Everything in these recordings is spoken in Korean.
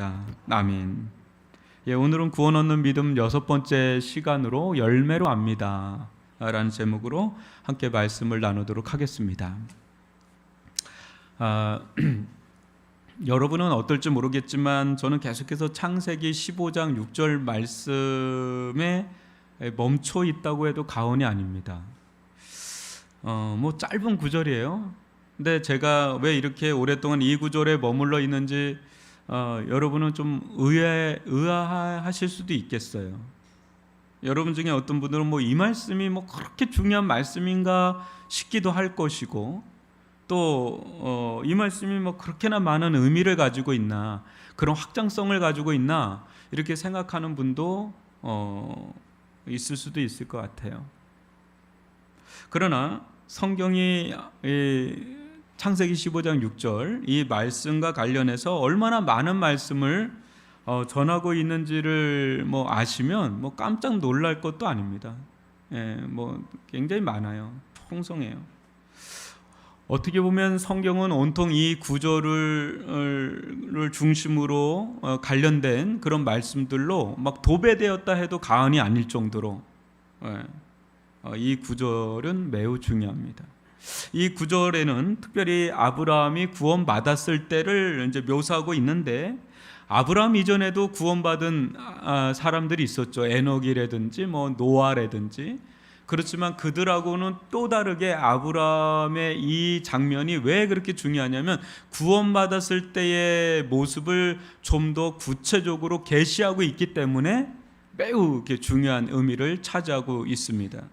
믿습니다. 아멘. 오늘은 구원 얻는 믿음 6번째 시간으로 열매로 압니다 라는 제목으로 함께 말씀을 나누도록 하겠습니다. 여러분은 어떨지 모르겠지만 저는 계속해서 창세기 15장 6절 말씀에 멈춰 있다고 해도 과언이 아닙니다. 짧은 구절이에요. 근데 제가 왜 이렇게 오랫동안 이 구절에 머물러 있는지 여러분은 좀 의아하실 수도 있겠어요. 여러분 중에 어떤 분들은 이 말씀이 그렇게 중요한 말씀인가 싶기도 할 것이고, 또 이 말씀이 그렇게나 많은 의미를 가지고 있나, 그런 확장성을 가지고 있나 이렇게 생각하는 분도 있을 수도 있을 것 같아요. 그러나 성경이 창세기 15장 6절 이 말씀과 관련해서 얼마나 많은 말씀을 전하고 있는지를 아시면 깜짝 놀랄 것도 아닙니다. 굉장히 많아요. 풍성해요. 어떻게 보면 성경은 온통 이 구절을 중심으로 관련된 그런 말씀들로 도배되었다 해도 과언이 아닐 정도로 이 구절은 매우 중요합니다. 이 구절에는 특별히 아브라함이 구원받았을 때를 이제 묘사하고 있는데, 아브라함 이전에도 구원받은 사람들이 있었죠. 에녹이라든지 노아라든지. 그렇지만 그들하고는 또 다르게 아브라함의 이 장면이 왜 그렇게 중요하냐면, 구원받았을 때의 모습을 좀 더 구체적으로 계시하고 있기 때문에 매우 중요한 의미를 차지하고 있습니다.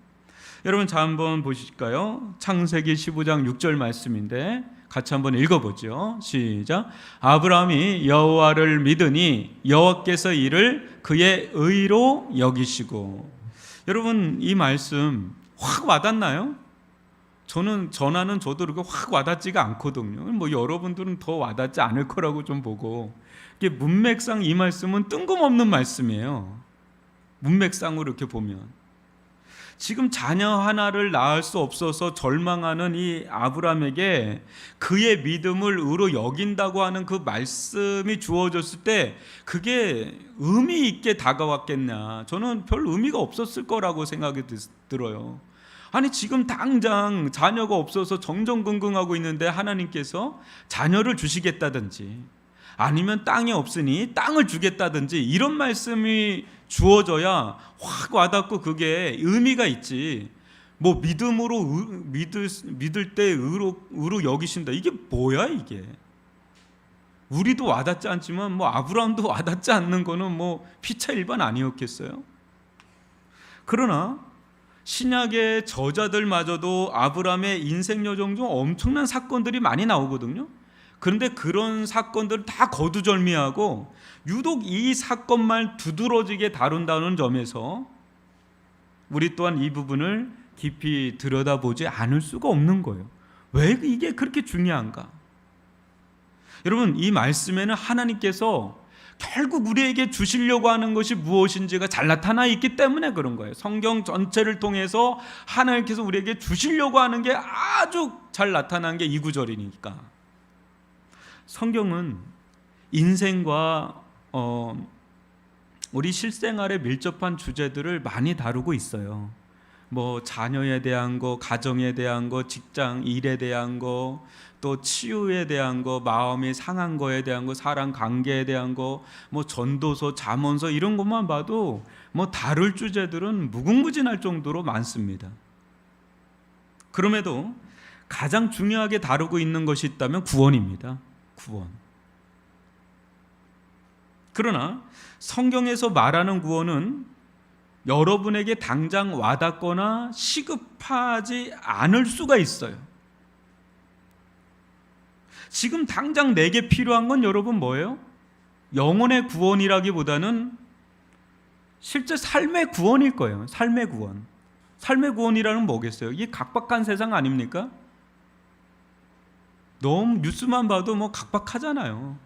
여러분, 자 한번 보실까요? 창세기 15장 6절 말씀인데 같이 한번 읽어보죠. 시작. 아브라함이 여호와를 믿으니 여호와께서 이를 그의 의로 여기시고. 여러분, 이 말씀 확 와닿나요? 저는 전하는 저도 그렇게 확 와닿지가 않거든요. 여러분들은 더 와닿지 않을 거라고 좀 보고, 이게 문맥상 이 말씀은 뜬금없는 말씀이에요. 문맥상으로 이렇게 보면 지금 자녀 하나를 낳을 수 없어서 절망하는 이 아브라함에게 그의 믿음을 의로 여긴다고 하는 그 말씀이 주어졌을 때 그게 의미 있게 다가왔겠냐? 저는 별 의미가 없었을 거라고 생각이 들어요. 아니, 지금 당장 자녀가 없어서 정정긍긍하고 있는데 하나님께서 자녀를 주시겠다든지, 아니면 땅이 없으니 땅을 주겠다든지 이런 말씀이 주어져야 확 와닿고 그게 의미가 있지. 믿음으로 믿을 때 의로 여기신다. 이게 뭐야 이게? 우리도 와닿지 않지만 아브라함도 와닿지 않는 거는 피차일반 아니었겠어요? 그러나 신약의 저자들마저도 아브라함의 인생 여정 중 엄청난 사건들이 많이 나오거든요. 그런데 그런 사건들을 다 거두절미하고 유독 이 사건만 두드러지게 다룬다는 점에서 우리 또한 이 부분을 깊이 들여다보지 않을 수가 없는 거예요. 왜 이게 그렇게 중요한가? 여러분, 이 말씀에는 하나님께서 결국 우리에게 주시려고 하는 것이 무엇인지가 잘 나타나 있기 때문에 그런 거예요. 성경 전체를 통해서 하나님께서 우리에게 주시려고 하는 게 아주 잘 나타난 게 이 구절이니까. 성경은 인생과 우리 실생활에 밀접한 주제들을 많이 다루고 있어요. 자녀에 대한 거, 가정에 대한 거, 직장 일에 대한 거, 또 치유에 대한 거, 마음이 상한 거에 대한 거, 사람 관계에 대한 거, 전도서, 잠언서 이런 것만 봐도 다룰 주제들은 무궁무진할 정도로 많습니다. 그럼에도 가장 중요하게 다루고 있는 것이 있다면 구원입니다. 구원. 그러나 성경에서 말하는 구원은 여러분에게 당장 와닿거나 시급하지 않을 수가 있어요. 지금 당장 내게 필요한 건 여러분 뭐예요? 영혼의 구원이라기보다는 실제 삶의 구원일 거예요. 삶의 구원. 삶의 구원이라는 뭐겠어요? 이게 각박한 세상 아닙니까? 너무 뉴스만 봐도 각박하잖아요.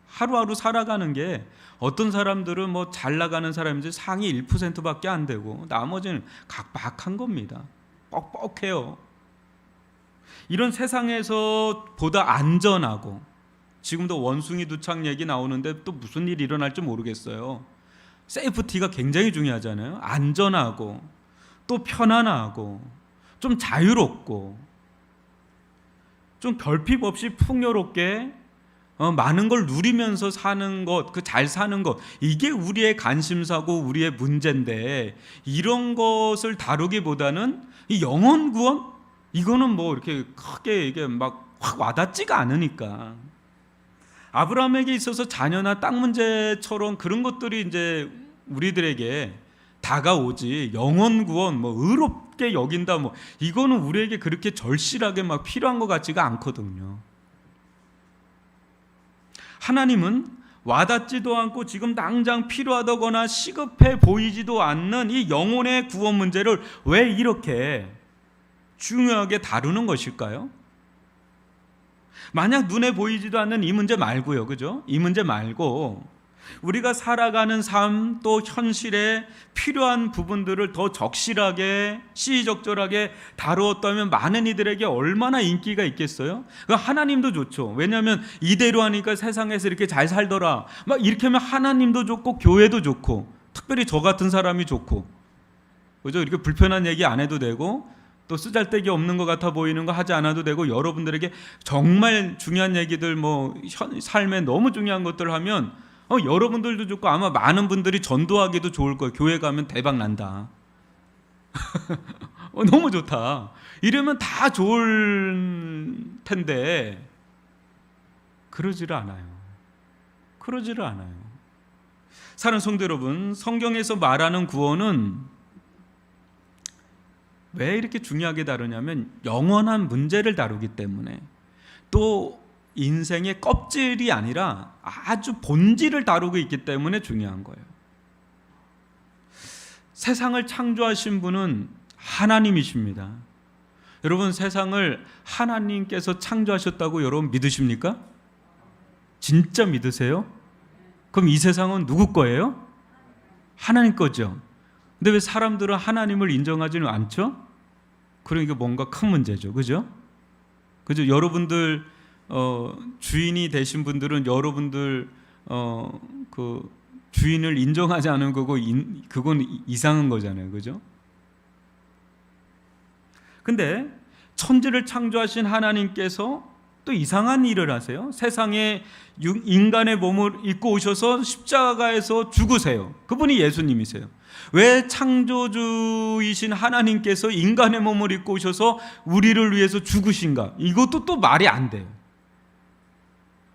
하루하루 살아가는 게 어떤 사람들은 잘 나가는 사람인지 상위 1%밖에 안 되고 나머지는 각박한 겁니다. 뻑뻑해요. 이런 세상에서 보다 안전하고 지금도 원숭이 두창 얘기 나오는데 또 무슨 일이 일어날지 모르겠어요. 세이프티가 굉장히 중요하잖아요. 안전하고 또 편안하고 좀 자유롭고 좀 결핍 없이 풍요롭게 많은 걸 누리면서 사는 것, 그 잘 사는 것, 이게 우리의 관심사고 우리의 문제인데, 이런 것을 다루기보다는 이 영혼 구원, 이거는 뭐 이렇게 크게 이게 막 확 와닿지가 않으니까. 아브라함에게 있어서 자녀나 땅 문제처럼 그런 것들이 이제 우리들에게 다가오지, 영혼 구원, 뭐 의롭게 여긴다, 뭐 이거는 우리에게 그렇게 절실하게 막 필요한 것 같지가 않거든요. 하나님은 와닿지도 않고 지금 당장 필요하다거나 시급해 보이지도 않는 이 영혼의 구원 문제를 왜 이렇게 중요하게 다루는 것일까요? 만약 눈에 보이지도 않는 이 문제 말고요, 그죠? 이 문제 말고 우리가 살아가는 삶 또 현실에 필요한 부분들을 더 적실하게 시의적절하게 다루었다면 많은 이들에게 얼마나 인기가 있겠어요? 하나님도 좋죠. 왜냐하면 이대로 하니까 세상에서 이렇게 잘 살더라 막 이렇게 하면 하나님도 좋고 교회도 좋고 특별히 저 같은 사람이 좋고, 그죠? 이렇게 불편한 얘기 안 해도 되고 또 쓰잘데기 없는 것 같아 보이는 거 하지 않아도 되고, 여러분들에게 정말 중요한 얘기들 뭐 삶에 너무 중요한 것들 하면 여러분들도 좋고 아마 많은 분들이 전도하기도 좋을 거예요. 교회 가면 대박 난다. 너무 좋다. 이러면 다 좋을 텐데 그러지를 않아요. 그러지를 않아요. 사랑하는 성도 여러분, 성경에서 말하는 구원은 왜 이렇게 중요하게 다루냐면 영원한 문제를 다루기 때문에, 또 인생의 껍질이 아니라 아주 본질을 다루고 있기 때문에 중요한 거예요. 세상을 창조하신 분은 하나님이십니다. 여러분, 세상을 하나님께서 창조하셨다고 여러분 믿으십니까? 진짜 믿으세요? 그럼 이 세상은 누구 거예요? 하나님 거죠. 근데 왜 사람들은 하나님을 인정하지는 않죠? 그러니까 뭔가 큰 문제죠. 그죠? 그죠? 여러분들 주인이 되신 분들은 여러분들 그 주인을 인정하지 않은 거고 그건 이상한 거잖아요. 그죠? 근데 천지를 창조하신 하나님께서 또 이상한 일을 하세요. 세상에 인간의 몸을 입고 오셔서 십자가에서 죽으세요. 그분이 예수님이세요. 왜 창조주이신 하나님께서 인간의 몸을 입고 오셔서 우리를 위해서 죽으신가? 이것도 또 말이 안 돼요.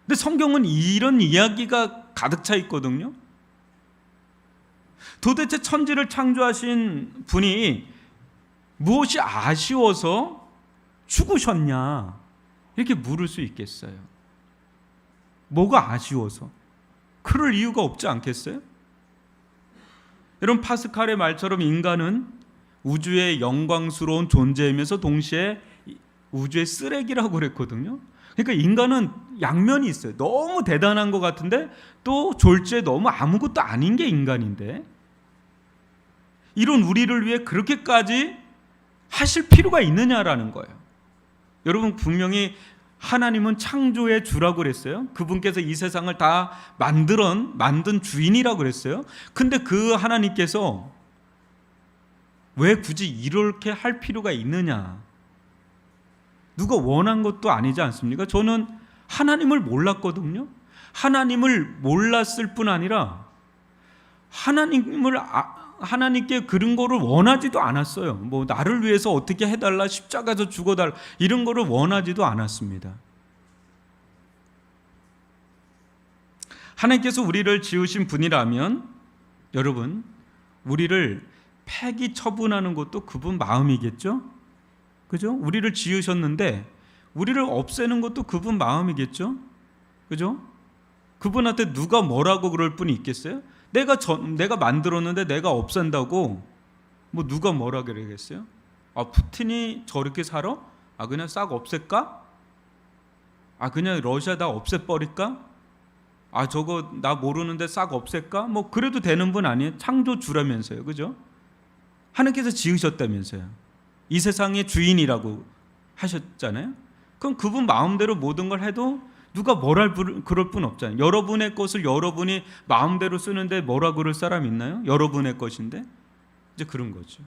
근데 성경은 이런 이야기가 가득 차 있거든요. 도대체 천지를 창조하신 분이 무엇이 아쉬워서 죽으셨냐? 이렇게 물을 수 있겠어요. 뭐가 아쉬워서? 그럴 이유가 없지 않겠어요? 여러분, 파스칼의 말처럼 인간은 우주의 영광스러운 존재이면서 동시에 우주의 쓰레기라고 그랬거든요. 그러니까 인간은 양면이 있어요. 너무 대단한 것 같은데 또 졸지에 너무 아무것도 아닌 게 인간인데, 이런 우리를 위해 그렇게까지 하실 필요가 있느냐라는 거예요. 여러분, 분명히 하나님은 창조의 주라고 그랬어요. 그분께서 이 세상을 다 만든 주인이라고 그랬어요. 근데 그 하나님께서 왜 굳이 이렇게 할 필요가 있느냐? 누가 원한 것도 아니지 않습니까? 저는 하나님을 몰랐거든요. 하나님을 몰랐을 뿐 아니라 하나님께 그런 거를 원하지도 않았어요. 뭐 나를 위해서 어떻게 해달라, 십자가에서 죽어달라, 이런 거를 원하지도 않았습니다. 하나님께서 우리를 지으신 분이라면 여러분, 우리를 폐기 처분하는 것도 그분 마음이겠죠? 그죠? 우리를 지으셨는데 우리를 없애는 것도 그분 마음이겠죠? 그죠? 그분한테 누가 뭐라고 그럴 분이 있겠어요? 내가 만들었는데 내가 없앤다고 뭐 누가 뭐라 그러겠어요? 푸틴이 저렇게 살아? 그냥 싹 없앨까? 그냥 러시아 다 없애버릴까? 저거 나 모르는데 싹 없앨까? 뭐 그래도 되는 분 아니에요? 창조주라면서요. 그죠? 하나님께서 지으셨다면서요. 이 세상의 주인이라고 하셨잖아요. 그럼 그분 마음대로 모든 걸 해도 누가 뭐라 그럴 뿐 없잖아요. 여러분의 것을 여러분이 마음대로 쓰는데 뭐라 그럴 사람 있나요? 여러분의 것인데. 이제 그런 거죠.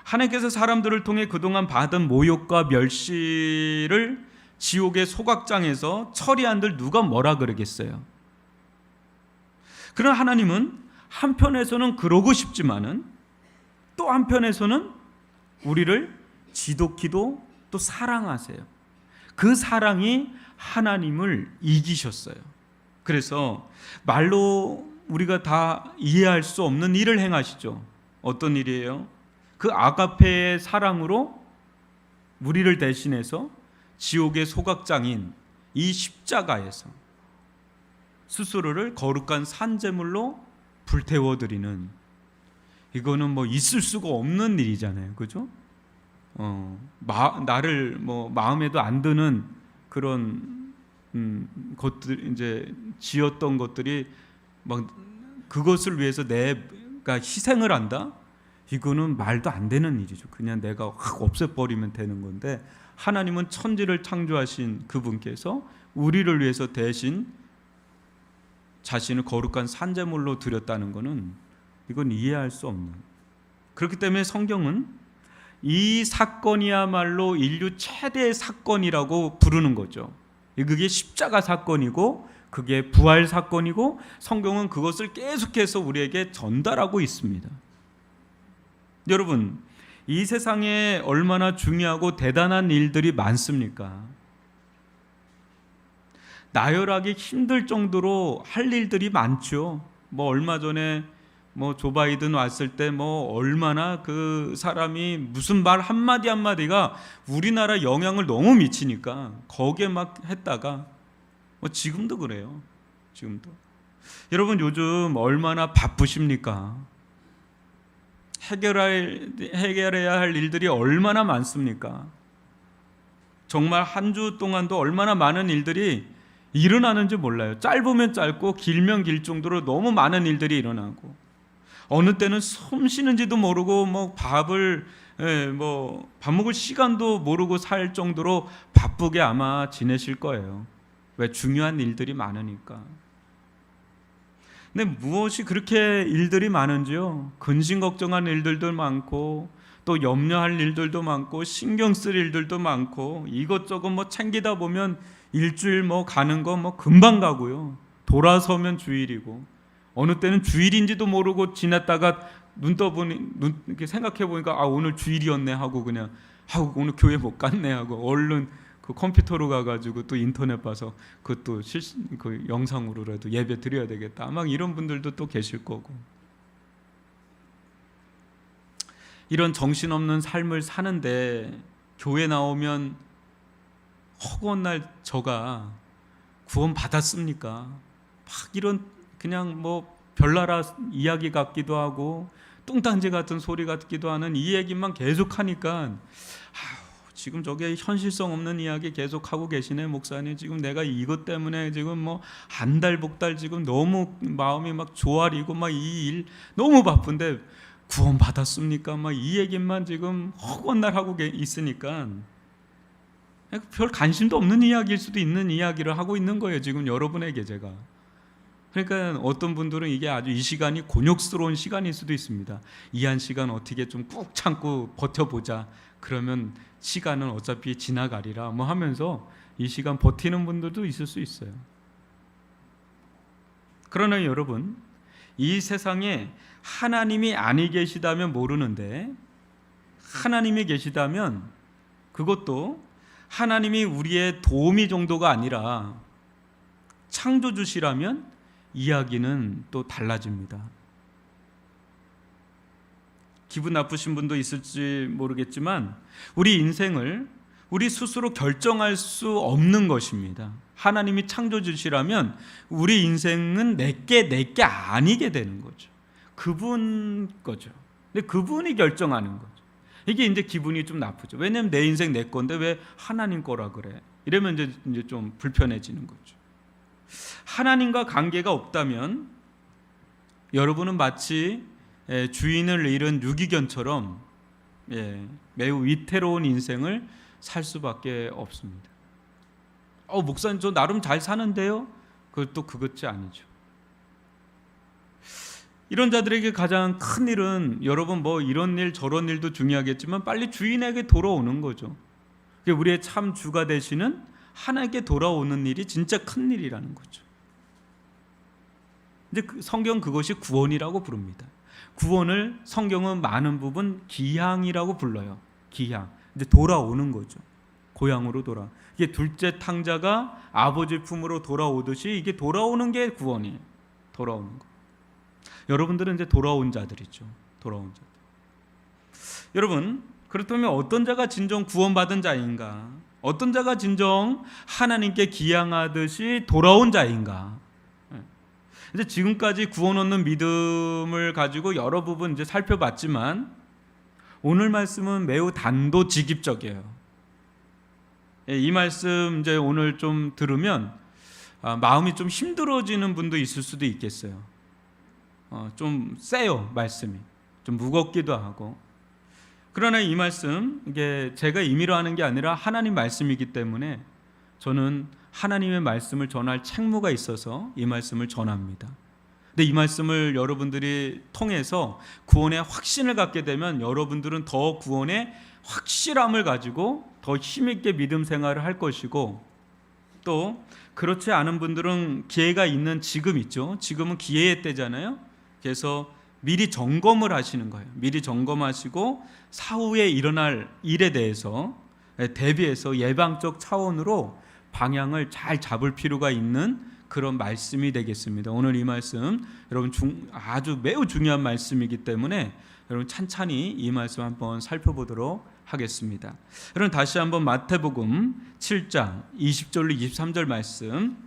하나님께서 사람들을 통해 그동안 받은 모욕과 멸시를 지옥의 소각장에서 처리한들 누가 뭐라 그러겠어요? 그러나 하나님은 한편에서는 그러고 싶지만은 또 한편에서는 우리를 지독히도 또 사랑하세요. 그 사랑이 하나님을 이기셨어요. 그래서 말로 우리가 다 이해할 수 없는 일을 행하시죠. 어떤 일이에요? 그 아가페의 사랑으로 우리를 대신해서 지옥의 소각장인 이 십자가에서 스스로를 거룩한 산제물로 불태워드리는, 이거는 뭐 있을 수가 없는 일이잖아요. 그죠? 나를 뭐 마음에도 안 드는 그런 것들, 이제 지었던 것들이 막 그것을 위해서 내가 희생을 한다? 이거는 말도 안 되는 일이죠. 그냥 내가 확 없애버리면 되는 건데, 하나님은 천지를 창조하신 그분께서 우리를 위해서 대신 자신을 거룩한 산제물로 드렸다는 것은 이건 이해할 수 없는. 그렇기 때문에 성경은 이 사건이야말로 인류 최대의 사건이라고 부르는 거죠. 그게 십자가 사건이고 그게 부활 사건이고, 성경은 그것을 계속해서 우리에게 전달하고 있습니다. 여러분, 이 세상에 얼마나 중요하고 대단한 일들이 많습니까? 나열하기 힘들 정도로 할 일들이 많죠. 뭐 얼마 전에 뭐 조 바이든 왔을 때 뭐 얼마나 그 사람이 무슨 말 한마디 한마디가 우리나라 영향을 너무 미치니까 거기에 막 했다가 뭐 지금도 그래요. 지금도. 여러분, 요즘 얼마나 바쁘십니까? 해결해야 할 일들이 얼마나 많습니까? 정말 한 주 동안도 얼마나 많은 일들이 일어나는지 몰라요. 짧으면 짧고 길면 길 정도로 너무 많은 일들이 일어나고, 어느 때는 숨 쉬는지도 모르고 뭐 밥 먹을 시간도 모르고 살 정도로 바쁘게 아마 지내실 거예요. 왜? 중요한 일들이 많으니까. 근데 무엇이 그렇게 일들이 많은지요? 근심 걱정할 일들도 많고, 또 염려할 일들도 많고, 신경 쓸 일들도 많고, 이것저것 뭐 챙기다 보면 일주일 뭐 가는 거 뭐 금방 가고요. 돌아서면 주일이고, 어느 때는 주일인지도 모르고 지났다가 이렇게 생각해 보니까 오늘 주일이었네 하고 그냥 오늘 교회 못 갔네 하고 얼른 그 컴퓨터로 가가지고 또 인터넷 봐서 그것도 그 영상으로라도 예배 드려야 되겠다. 막 이런 분들도 또 계실 거고. 이런 정신없는 삶을 사는데 교회 나오면 허구한 날 저가 구원 받았습니까? 막 이런 그냥 뭐 별나라 이야기 같기도 하고 뚱딴지 같은 소리 같기도 하는 이 얘기만 계속하니까 지금 저게 현실성 없는 이야기 계속하고 계시네 목사님. 지금 내가 이것 때문에 지금 뭐 안달복달 지금 너무 마음이 막 조아리고 막 이 일 너무 바쁜데 구원 받았습니까? 막 이 얘기만 지금 허구한 날 하고 있으니까 별 관심도 없는 이야기일 수도 있는 이야기를 하고 있는 거예요. 지금 여러분에게 제가. 그러니까 어떤 분들은 이게 아주 이 시간이 곤욕스러운 시간일 수도 있습니다. 이 한 시간 어떻게 좀 꾹 참고 버텨보자. 그러면 시간은 어차피 지나가리라 뭐 하면서 이 시간 버티는 분들도 있을 수 있어요. 그러나 여러분, 이 세상에 하나님이 아니 계시다면 모르는데, 하나님이 계시다면 그것도 하나님이 우리의 도우미 정도가 아니라 창조주시라면 이야기는 또 달라집니다. 기분 나쁘신 분도 있을지 모르겠지만 우리 인생을 우리 스스로 결정할 수 없는 것입니다. 하나님이 창조주시라면 우리 인생은 내게 아니게 되는 거죠. 그분 거죠. 근데 그분이 결정하는 거죠. 이게 이제 기분이 좀 나쁘죠. 왜냐하면 내 인생 내 건데 왜 하나님 거라 그래? 이러면 이제 좀 불편해지는 거죠. 하나님과 관계가 없다면 여러분은 마치 주인을 잃은 유기견처럼 매우 위태로운 인생을 살 수밖에 없습니다. 목사님 저 나름 잘 사는데요. 그것도 그것이 아니죠. 이런 자들에게 가장 큰 일은 여러분 뭐 이런 일 저런 일도 중요하겠지만 빨리 주인에게 돌아오는 거죠. 우리의 참 주가 되시는 하나님께 돌아오는 일이 진짜 큰 일이라는 거죠. 이제 성경 그것이 구원이라고 부릅니다. 구원을 성경은 많은 부분 기향이라고 불러요. 기향. 이제 돌아오는 거죠. 고향으로 돌아. 이게 둘째 탕자가 아버지 품으로 돌아오듯이 이게 돌아오는 게 구원이에요. 돌아오는 거. 여러분들은 이제 돌아온 자들이죠. 돌아온 자들. 여러분, 그렇다면 어떤 자가 진정 구원받은 자인가? 어떤 자가 진정 하나님께 기향하듯이 돌아온 자인가? 이제 지금까지 구원 얻는 믿음을 가지고 여러 부분 이제 살펴봤지만 오늘 말씀은 매우 단도직입적이에요. 이 말씀 이제 오늘 좀 들으면 마음이 좀 힘들어지는 분도 있을 수도 있겠어요. 좀 세요, 말씀이. 좀 무겁기도 하고. 그러나 이 말씀, 이게 제가 임의로 하는 게 아니라 하나님 말씀이기 때문에 저는 하나님의 말씀을 전할 책무가 있어서 이 말씀을 전합니다. 근데 이 말씀을 여러분들이 통해서 구원의 확신을 갖게 되면 여러분들은 더 구원의 확실함을 가지고 더 힘있게 믿음 생활을 할 것이고, 또 그렇지 않은 분들은 기회가 있는 지금 있죠. 지금은 기회의 때잖아요. 그래서 미리 점검을 하시는 거예요. 미리 점검하시고 사후에 일어날 일에 대해서 대비해서 예방적 차원으로 방향을 잘 잡을 필요가 있는 그런 말씀이 되겠습니다. 오늘 이 말씀 여러분 아주 매우 중요한 말씀이기 때문에 여러분 찬찬히 이 말씀 한번 살펴보도록 하겠습니다. 여러분 다시 한번 마태복음 7장 20절로 23절 말씀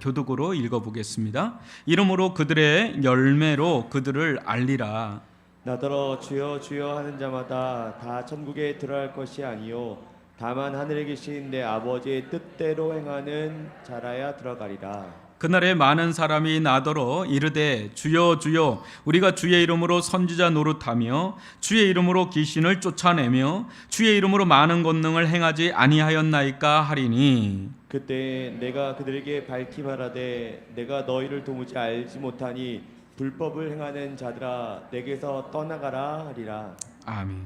교독으로 읽어보겠습니다. 이러므로 그들의 열매로 그들을 알리라. 나더러 주여 주여 하는 자마다 다 천국에 들어갈 것이 아니요 다만 하늘에 계신 내 아버지의 뜻대로 행하는 자라야 들어가리라. 그날에 많은 사람이 나더러 이르되 주여 주여 우리가 주의 이름으로 선지자 노릇하며 주의 이름으로 귀신을 쫓아내며 주의 이름으로 많은 권능을 행하지 아니하였나이까 하리니, 그때 내가 그들에게 밝히 말하되 내가 너희를 도무지 알지 못하니 불법을 행하는 자들아 내게서 떠나가라 하리라. 아멘.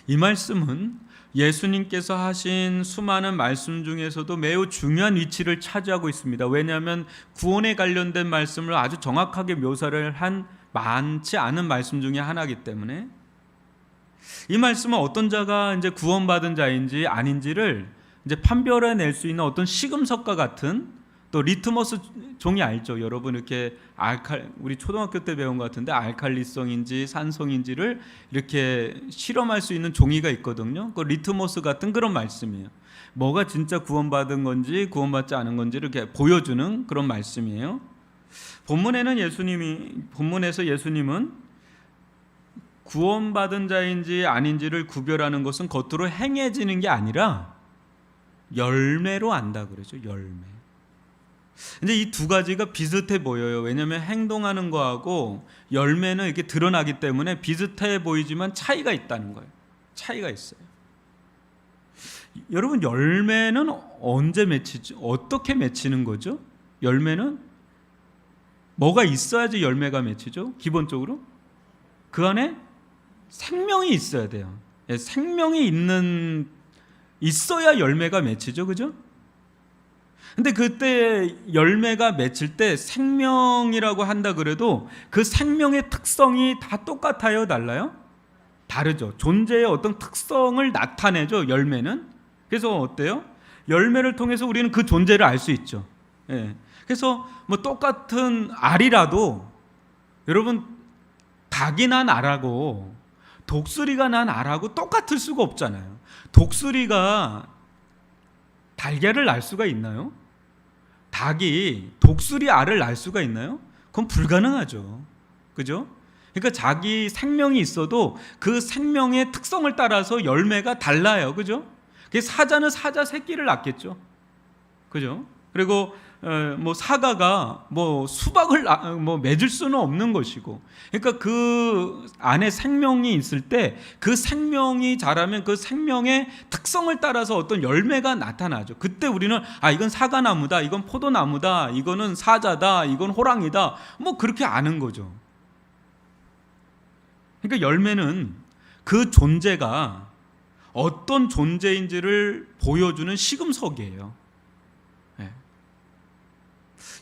이 말씀은 예수님께서 하신 수많은 말씀 중에서도 매우 중요한 위치를 차지하고 있습니다. 왜냐하면 구원에 관련된 말씀을 아주 정확하게 묘사를 한 많지 않은 말씀 중에 하나이기 때문에 이 말씀은 어떤 자가 이제 구원받은 자인지 아닌지를 이제 판별해낼 수 있는 어떤 시금석과 같은, 또 리트머스 종이 알죠? 여러분 이렇게 우리 초등학교 때 배운 것 같은데 알칼리성인지 산성인지를 이렇게 실험할 수 있는 종이가 있거든요. 그 리트머스 같은 그런 말씀이에요. 뭐가 진짜 구원받은 건지 구원받지 않은 건지를 이렇게 보여주는 그런 말씀이에요. 본문에서 예수님은 구원받은 자인지 아닌지를 구별하는 것은 겉으로 행해지는 게 아니라 열매로 안다 그러죠. 열매. 이제 이 두 가지가 비슷해 보여요. 왜냐하면 행동하는 거하고 열매는 이렇게 드러나기 때문에 비슷해 보이지만 차이가 있다는 거예요. 차이가 있어요. 여러분 열매는 언제 맺히죠? 어떻게 맺히는 거죠? 열매는 뭐가 있어야지 열매가 맺히죠? 기본적으로 그 안에 생명이 있어야 돼요. 생명이 있어야 열매가 맺히죠, 그죠? 근데 그때 열매가 맺힐 때 생명이라고 한다 그래도 그 생명의 특성이 다 똑같아요, 달라요? 다르죠. 존재의 어떤 특성을 나타내죠, 열매는. 그래서 어때요? 열매를 통해서 우리는 그 존재를 알 수 있죠. 예. 그래서 뭐 똑같은 알이라도 여러분 닭이 난 알하고 독수리가 난 알하고 똑같을 수가 없잖아요. 독수리가 달걀을 날 수가 있나요? 닭이 독수리 알을 날 수가 있나요? 그건 불가능하죠. 그죠? 그러니까 자기 생명이 있어도 그 생명의 특성을 따라서 열매가 달라요. 그죠? 사자는 사자 새끼를 낳겠죠. 그죠? 그리고 뭐 사과가 뭐 수박을 뭐 맺을 수는 없는 것이고, 그러니까 그 안에 생명이 있을 때 그 생명이 자라면 그 생명의 특성을 따라서 어떤 열매가 나타나죠. 그때 우리는 이건 사과나무다, 이건 포도나무다, 이거는 사자다, 이건 호랑이다, 뭐 그렇게 아는 거죠. 그러니까 열매는 그 존재가 어떤 존재인지를 보여주는 시금석이에요.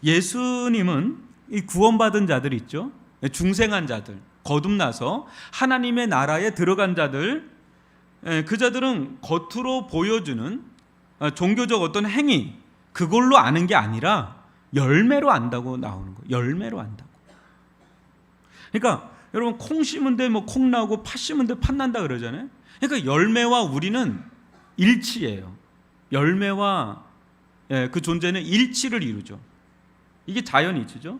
예수님은 이 구원받은 자들 있죠, 중생한 자들, 거듭나서 하나님의 나라에 들어간 자들, 그 자들은 겉으로 보여주는 종교적 어떤 행위, 그걸로 아는 게 아니라 열매로 안다고 나오는 거예요. 열매로 안다고. 그러니까 여러분, 콩 심은데 뭐 콩 나고 팥 심은데 팥 난다 그러잖아요. 그러니까 열매와 우리는 일치예요. 열매와 그 존재는 일치를 이루죠. 이게 자연이치죠.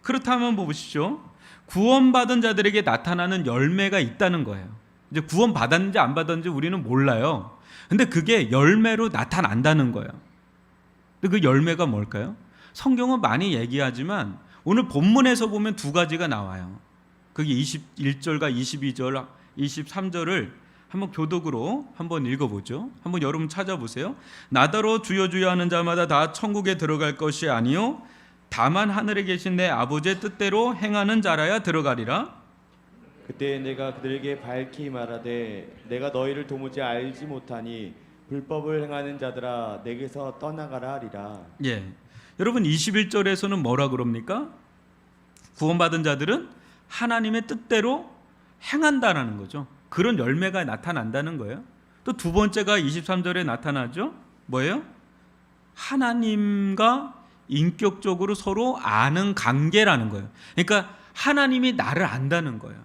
그렇다면 보시죠. 구원받은 자들에게 나타나는 열매가 있다는 거예요. 이제 구원받았는지 안 받았는지 우리는 몰라요. 근데 그게 열매로 나타난다는 거예요. 근데 그 열매가 뭘까요? 성경은 많이 얘기하지만 오늘 본문에서 보면 두 가지가 나와요. 그게 21절과 22절, 23절을 한번 교독으로 한번 읽어보죠. 한번 여러분 찾아보세요. 나더러 주여 주여 하는 자마다 다 천국에 들어갈 것이 아니요 다만 하늘에 계신 내 아버지의 뜻대로 행하는 자라야 들어가리라. 그때 내가 그들에게 밝히 말하되 내가 너희를 도무지 알지 못하니 불법을 행하는 자들아 내게서 떠나가라 하리라. 예, 여러분 21절에서는 뭐라 그럽니까? 구원받은 자들은 하나님의 뜻대로 행한다라는 거죠. 그런 열매가 나타난다는 거예요. 또 두 번째가 23절에 나타나죠. 뭐예요? 하나님과 인격적으로 서로 아는 관계라는 거예요. 그러니까 하나님이 나를 안다는 거예요.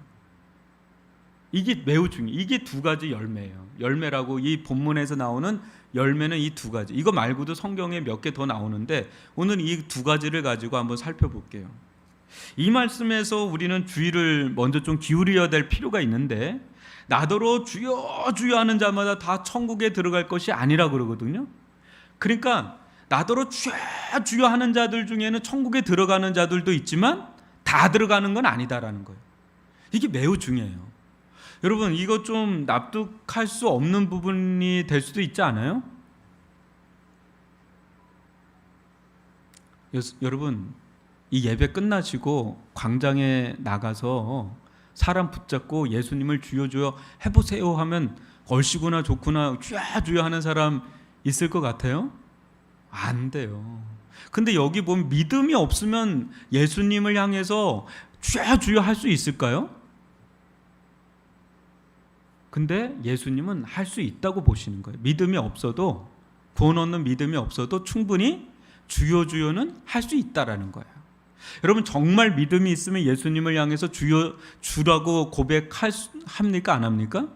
이게 매우 중요해요. 이게 두 가지 열매예요. 열매라고 이 본문에서 나오는 열매는 이 두 가지. 이거 말고도 성경에 몇 개 더 나오는데 오늘 이 두 가지를 가지고 한번 살펴볼게요. 이 말씀에서 우리는 주의를 먼저 좀 기울여야 될 필요가 있는데, 나더러 주여 주여 하는 자마다 다 천국에 들어갈 것이 아니라 그러거든요. 그러니까 나더러 주여 주여 하는 자들 중에는 천국에 들어가는 자들도 있지만 다 들어가는 건 아니다라는 거예요. 이게 매우 중요해요. 여러분, 이거 좀 납득할 수 없는 부분이 될 수도 있지 않아요? 여러분, 이 예배 끝나시고 광장에 나가서 사람 붙잡고 예수님을 주여 주여 해보세요 하면 얼씨구나 좋구나 주여 주여 하는 사람 있을 것 같아요? 안 돼요. 근데 여기 보면 믿음이 없으면 예수님을 향해서 주여 주여 할 수 있을까요? 근데 예수님은 할 수 있다고 보시는 거예요. 믿음이 없어도, 구원 얻는 믿음이 없어도 충분히 주여 주여는 할 수 있다라는 거예요. 여러분, 정말 믿음이 있으면 예수님을 향해서 주여 주라고 고백합니까? 안 합니까?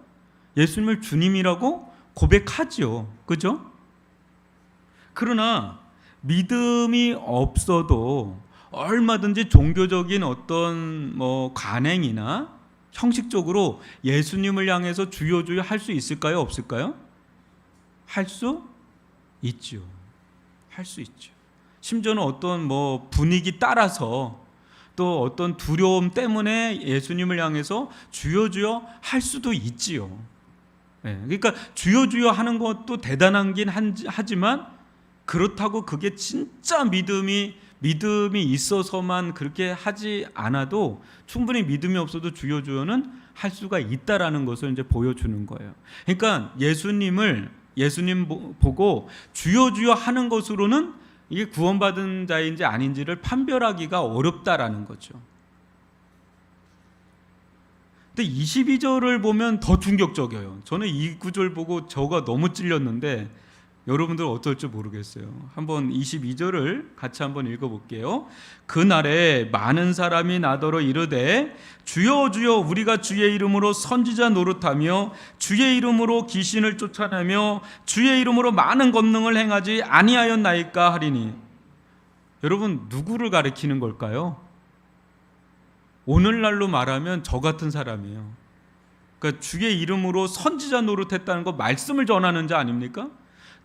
예수님을 주님이라고 고백하지요. 그죠? 그러나 믿음이 없어도 얼마든지 종교적인 어떤 관행이나 형식적으로 예수님을 향해서 주여 주여 할 수 있을까요? 없을까요? 할 수 있죠. 할 수 있죠. 심지어는 어떤 분위기 따라서 또 어떤 두려움 때문에 예수님을 향해서 주여 주여 할 수도 있지요. 그러니까 주여 주여 하는 것도 대단한긴 하지만 그렇다고 그게 진짜 믿음이 있어서만 그렇게 하지 않아도 충분히 믿음이 없어도 주여 주여는 할 수가 있다라는 것을 이제 보여주는 거예요. 그러니까 예수님 보고 주여 주여 하는 것으로는 이게 구원받은 자인지 아닌지를 판별하기가 어렵다라는 거죠. 근데 22절을 보면 더 충격적이에요. 저는 이 구절 보고 저가 너무 찔렸는데 여러분들 어떨지 모르겠어요. 한번 22절을 같이 한번 읽어볼게요. 그날에 많은 사람이 나더러 이르되 주여 주여 우리가 주의 이름으로 선지자 노릇하며 주의 이름으로 귀신을 쫓아내며 주의 이름으로 많은 권능을 행하지 아니하였나이까 하리니. 여러분, 누구를 가리키는 걸까요? 오늘날로 말하면 저 같은 사람이에요. 그러니까 주의 이름으로 선지자 노릇했다는 거 말씀을 전하는 자 아닙니까?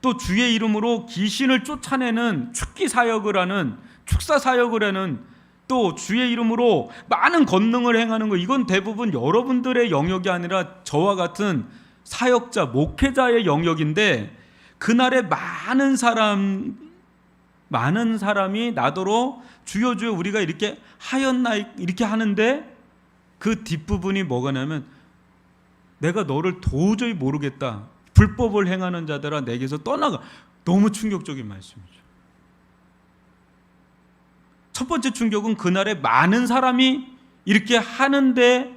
또 주의 이름으로 귀신을 쫓아내는 축기 사역을 하는, 축사 사역을 하는, 또 주의 이름으로 많은 권능을 행하는 거, 이건 대부분 여러분들의 영역이 아니라 저와 같은 사역자, 목회자의 영역인데, 그날에 많은 사람이 나더러 주여 주여 우리가 이렇게 하였나 이렇게 하는데, 그 뒷부분이 뭐가 냐면 내가 너를 도저히 모르겠다, 불법을 행하는 자들아 내게서 떠나가. 너무 충격적인 말씀이죠. 첫 번째 충격은 그날에 많은 사람이 이렇게 하는데,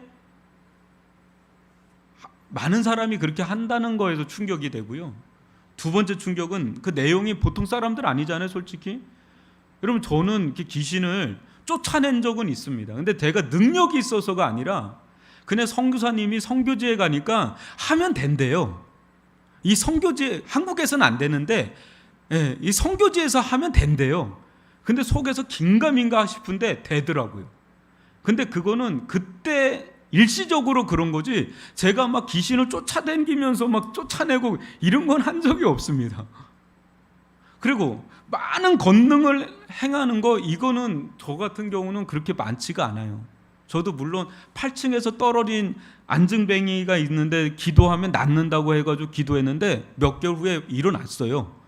많은 사람이 그렇게 한다는 거에서 충격이 되고요. 두 번째 충격은 그 내용이 보통 사람들 아니잖아요, 솔직히. 여러분, 저는 이렇게 귀신을 쫓아낸 적은 있습니다. 근데 제가 능력이 있어서가 아니라 그냥 선교사님이 선교지에 가니까 하면 된대요. 이 선교지, 한국에서는 안 되는데 이 선교지에서 하면 된대요. 근데 속에서 긴가민가 싶은데 되더라고요. 근데 그거는 그때 일시적으로 그런 거지, 제가 막 귀신을 쫓아다니면서 막 쫓아내고 이런 건 한 적이 없습니다. 그리고 많은 권능을 행하는 거, 이거는 저 같은 경우는 그렇게 많지가 않아요. 저도 물론 8층에서 떨어진 안증뱅이가 있는데 기도하면 낫는다고 해가지고 기도했는데 몇 개월 후에 일어났어요.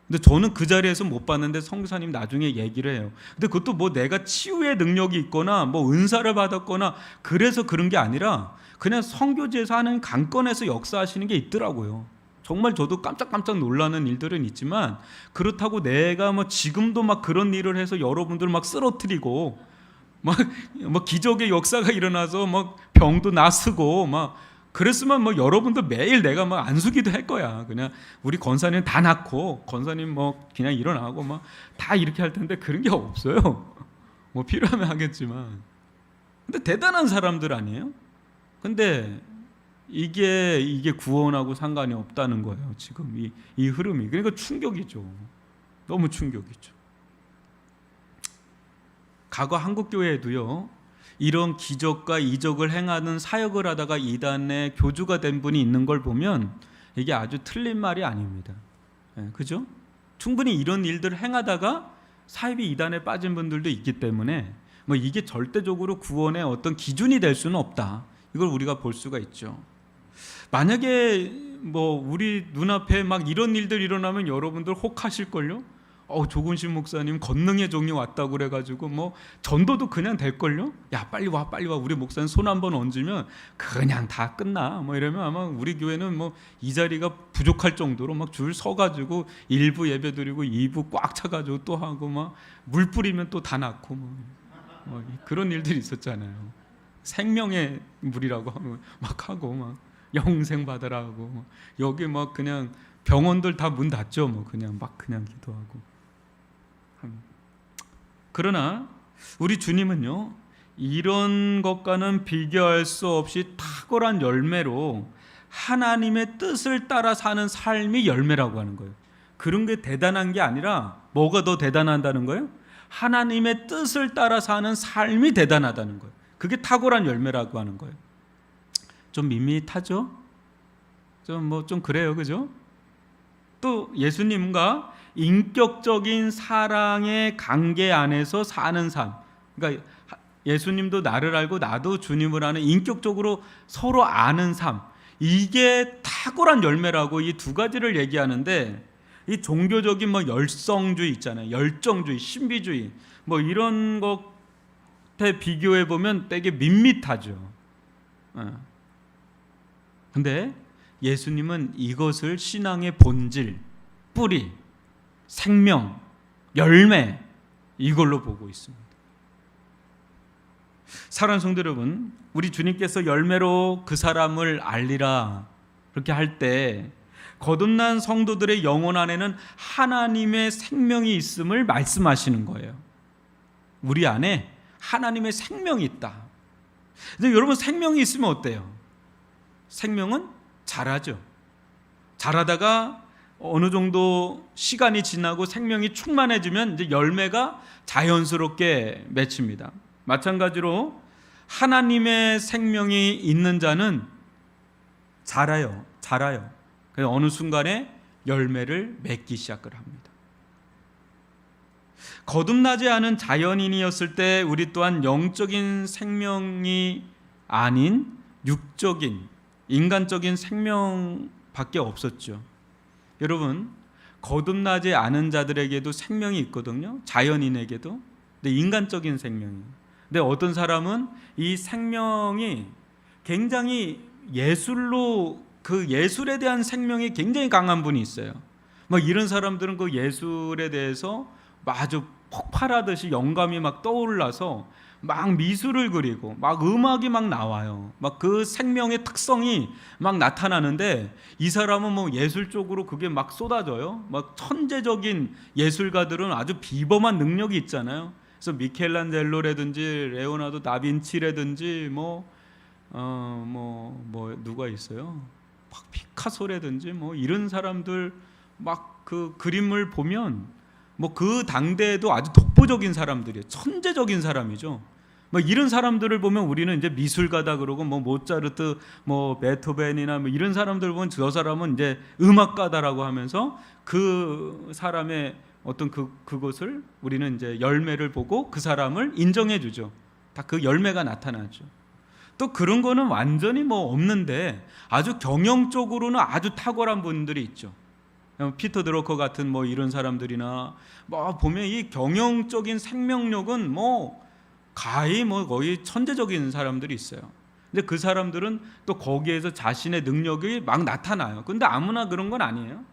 근데 저는 그 자리에서 못 봤는데 성교사님 나중에 얘기를 해요. 근데 그것도 뭐 내가 치유의 능력이 있거나 뭐 은사를 받았거나 그래서 그런 게 아니라 그냥 선교지에서 하는 강권에서 역사하시는 게 있더라고요. 정말 저도 깜짝깜짝 놀라는 일들은 있지만, 그렇다고 내가 뭐 지금도 막 그런 일을 해서 여러분들 막 쓰러뜨리고 막 기적의 역사가 일어나서 막 병도 나쓰고 막 그랬으면 뭐 여러분들 매일 내가 막 안수기도 할 거야. 그냥 우리 권사님 다 낳고 권사님 뭐 그냥 일어나고 막 다 이렇게 할 텐데 그런 게 없어요. 뭐 필요하면 하겠지만. 근데 대단한 사람들 아니에요? 근데 이게 구원하고 상관이 없다는 거예요. 지금 이 흐름이. 그러니까 충격이죠. 너무 충격이죠. 과거 한국교회에도요, 이런 기적과 이적을 행하는 사역을 하다가 이단의 교주가 된 분이 있는 걸 보면 이게 아주 틀린 말이 아닙니다. 그죠? 충분히 이런 일들을 행하다가 사입이 이단에 빠진 분들도 있기 때문에 뭐 이게 절대적으로 구원의 어떤 기준이 될 수는 없다. 이걸 우리가 볼 수가 있죠. 만약에 뭐 우리 눈앞에 막 이런 일들 일어나면 여러분들 혹하실걸요? 조근신 목사님 권능의 종이 왔다고 그래가지고 뭐 전도도 그냥 될걸요? 야 빨리 와 우리 목사님 손 한번 얹으면 그냥 다 끝나 뭐 이러면 아마 우리 교회는 뭐 이 자리가 부족할 정도로 막 줄 서가지고 1부 예배 드리고 2부 꽉 차가지고 또 하고 막 물 뿌리면 또 다 낳고 뭐 그런 일들이 있었잖아요. 생명의 물이라고 하면 막 하고 막 영생 받으라 하고 막 여기 막 그냥 병원들 다 문 닫죠. 뭐 그냥 막 그냥 기도하고. 그러나 우리 주님은요, 이런 것과는 비교할 수 없이 탁월한 열매로 하나님의 뜻을 따라 사는 삶이 열매라고 하는 거예요. 그런 게 대단한 게 아니라 뭐가 더 대단하다는 거예요? 하나님의 뜻을 따라 사는 삶이 대단하다는 거예요. 그게 탁월한 열매라고 하는 거예요. 좀 밋밋하죠? 좀 그래요, 그죠? 또 예수님과 인격적인 사랑의 관계 안에서 사는 삶. 그러니까 예수님도 나를 알고 나도 주님을 아는, 인격적으로 서로 아는 삶. 이게 탁월한 열매라고 이 두 가지를 얘기하는데, 이 종교적인 뭐 열성주의 있잖아요. 열정주의, 신비주의. 뭐 이런 것에 비교해 보면 되게 밋밋하죠. 근데 예수님은 이것을 신앙의 본질, 뿌리, 생명, 열매, 이걸로 보고 있습니다. 사랑하는 성도 여러분, 우리 주님께서 열매로 그 사람을 알리라 그렇게 할 때 거듭난 성도들의 영혼 안에는 하나님의 생명이 있음을 말씀하시는 거예요. 우리 안에 하나님의 생명이 있다. 근데 여러분, 생명이 있으면 어때요? 생명은 자라죠. 자라다가 어느 정도 시간이 지나고 생명이 충만해지면 이제 열매가 자연스럽게 맺힙니다. 마찬가지로 하나님의 생명이 있는 자는 자라요. 그래서 어느 순간에 열매를 맺기 시작을 합니다. 거듭나지 않은 자연인이었을 때 우리 또한 영적인 생명이 아닌 육적인 인간적인 생명밖에 없었죠. 여러분, 거듭나지 않은 자들에게도 생명이 있거든요. 자연인에게도. 근데 인간적인 생명이. 근데 어떤 사람은 이 생명이 굉장히 예술로 그 예술에 대한 생명이 굉장히 강한 분이 있어요. 막 이런 사람들은 그 예술에 대해서 아주 폭발하듯이 영감이 막 떠올라서 막 미술을 그리고 막 음악이 막 나와요. 막 그 생명의 특성이 막 나타나는데 이 사람은 뭐 예술 쪽으로 그게 막 쏟아져요. 막 천재적인 예술가들은 아주 비범한 능력이 있잖아요. 그래서 미켈란젤로라든지 레오나르도 다빈치라든지 누가 있어요? 막 피카소라든지 뭐 이런 사람들 막 그 그림을 보면 뭐 그 당대에도 아주 독보적인 사람들이에요. 천재적인 사람이죠. 뭐 이런 사람들을 보면 우리는 이제 미술가다 그러고 뭐 모차르트, 뭐 베토벤이나 뭐 이런 사람들 보면 저 사람은 이제 음악가다라고 하면서 그 사람의 어떤 그것을 우리는 이제 열매를 보고 그 사람을 인정해 주죠. 다 그 열매가 나타나죠. 또 그런 거는 완전히 뭐 없는데 아주 경영적으로는 아주 탁월한 분들이 있죠. 피터 드러커 같은 뭐 이런 사람들이나 뭐 보면 이 경영적인 생명력은 뭐 가히 뭐 거의 천재적인 사람들이 있어요. 근데 그 사람들은 또 거기에서 자신의 능력이 막 나타나요. 근데 아무나 그런 건 아니에요.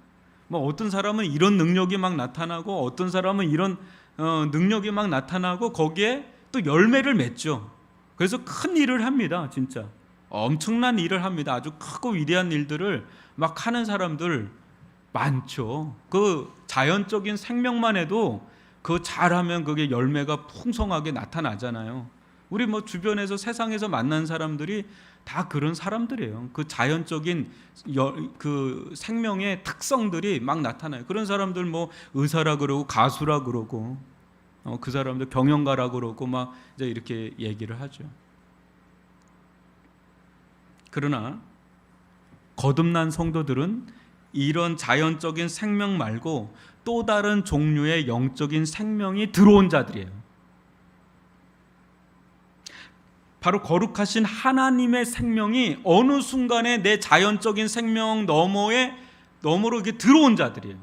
뭐 어떤 사람은 이런 능력이 막 나타나고 어떤 사람은 이런 능력이 막 나타나고 거기에 또 열매를 맺죠. 그래서 큰 일을 합니다. 진짜 엄청난 일을 합니다. 아주 크고 위대한 일들을 막 하는 사람들 많죠. 그 자연적인 생명만 해도 그 잘하면 그게 열매가 풍성하게 나타나잖아요. 우리 뭐 주변에서 세상에서 만난 사람들이 다 그런 사람들이에요. 그 자연적인 그 생명의 특성들이 막 나타나요. 그런 사람들 뭐 의사라 그러고 가수라 그러고 그 사람들 경영가라 그러고 막 이제 이렇게 얘기를 하죠. 그러나 거듭난 성도들은 이런 자연적인 생명 말고 또 다른 종류의 영적인 생명이 들어온 자들이에요. 바로 거룩하신 하나님의 생명이 어느 순간에 내 자연적인 생명 너머로 이렇게 들어온 자들이에요.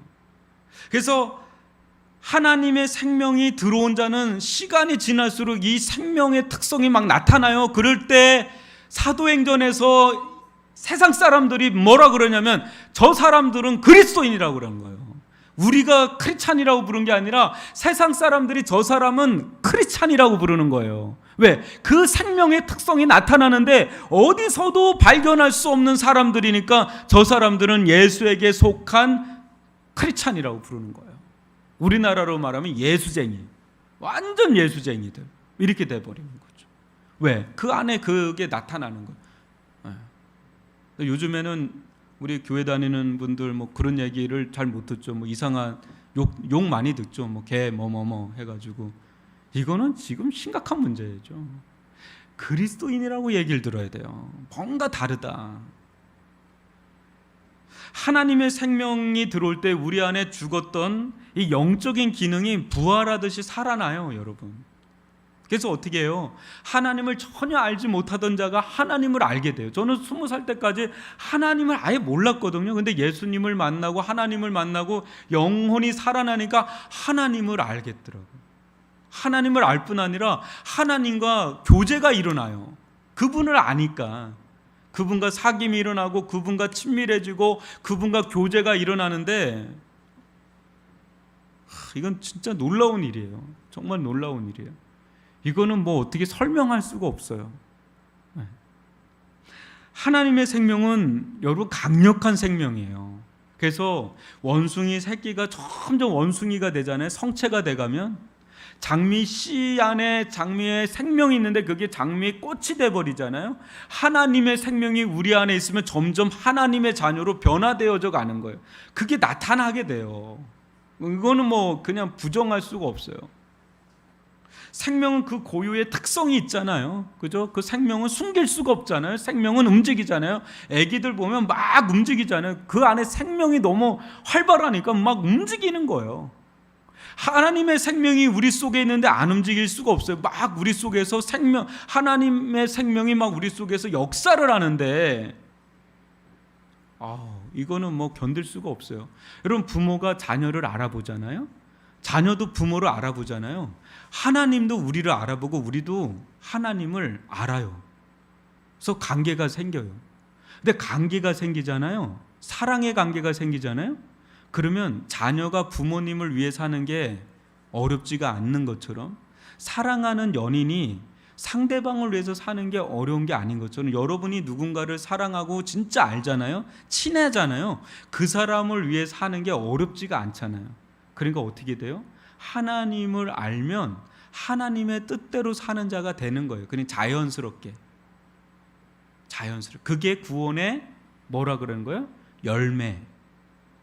그래서 하나님의 생명이 들어온 자는 시간이 지날수록 이 생명의 특성이 막 나타나요. 그럴 때 사도행전에서 세상 사람들이 뭐라 그러냐면 저 사람들은 그리스도인이라고 그러는 거예요. 우리가 크리스찬이라고 부른 게 아니라 세상 사람들이 저 사람은 크리스찬이라고 부르는 거예요. 왜? 그 생명의 특성이 나타나는데 어디서도 발견할 수 없는 사람들이니까 저 사람들은 예수에게 속한 크리스찬이라고 부르는 거예요. 우리나라로 말하면 예수쟁이, 완전 예수쟁이들 이렇게 돼버리는 거죠. 왜? 그 안에 그게 나타나는 거예요. 요즘에는 우리 교회 다니는 분들 뭐 그런 얘기를 잘 못 듣죠. 뭐 이상한 욕 많이 듣죠. 뭐 개 해가지고 이거는 지금 심각한 문제죠. 그리스도인이라고 얘기를 들어야 돼요. 뭔가 다르다. 하나님의 생명이 들어올 때 우리 안에 죽었던 이 영적인 기능이 부활하듯이 살아나요, 여러분. 그래서 어떻게 해요? 하나님을 전혀 알지 못하던 자가 하나님을 알게 돼요. 저는 20살 때까지 하나님을 아예 몰랐거든요. 근데 예수님을 만나고 하나님을 만나고 영혼이 살아나니까 하나님을 알겠더라고요. 하나님을 알 뿐 아니라 하나님과 교제가 일어나요. 그분을 아니까. 그분과 사귐이 일어나고 그분과 친밀해지고 그분과 교제가 일어나는데 이건 진짜 놀라운 일이에요. 정말 놀라운 일이에요. 이거는 뭐 어떻게 설명할 수가 없어요. 하나님의 생명은 여러분 강력한 생명이에요. 그래서 원숭이 새끼가 점점 원숭이가 되잖아요. 성체가 돼가면 장미 씨 안에 장미의 생명이 있는데 그게 장미의 꽃이 돼버리잖아요. 하나님의 생명이 우리 안에 있으면 점점 하나님의 자녀로 변화되어져 가는 거예요. 그게 나타나게 돼요. 이거는 뭐 그냥 부정할 수가 없어요. 생명은 그 고유의 특성이 있잖아요. 그죠? 그 생명은 숨길 수가 없잖아요. 생명은 움직이잖아요. 아기들 보면 막 움직이잖아요. 그 안에 생명이 너무 활발하니까 막 움직이는 거예요. 하나님의 생명이 우리 속에 있는데 안 움직일 수가 없어요. 막 우리 속에서 하나님의 생명이 막 우리 속에서 역사를 하는데, 이거는 뭐 견딜 수가 없어요. 여러분, 부모가 자녀를 알아보잖아요. 자녀도 부모를 알아보잖아요. 하나님도 우리를 알아보고 우리도 하나님을 알아요. 그래서 관계가 생겨요. 근데 관계가 생기잖아요. 사랑의 관계가 생기잖아요. 그러면 자녀가 부모님을 위해 사는 게 어렵지가 않는 것처럼, 사랑하는 연인이 상대방을 위해서 사는 게 어려운 게 아닌 것처럼, 여러분이 누군가를 사랑하고 진짜 알잖아요. 친하잖아요. 그 사람을 위해 사는 게 어렵지가 않잖아요. 그러니까 어떻게 돼요? 하나님을 알면 하나님의 뜻대로 사는 자가 되는 거예요. 그냥 자연스럽게. 그게 구원의 뭐라 그러는 거예요? 열매.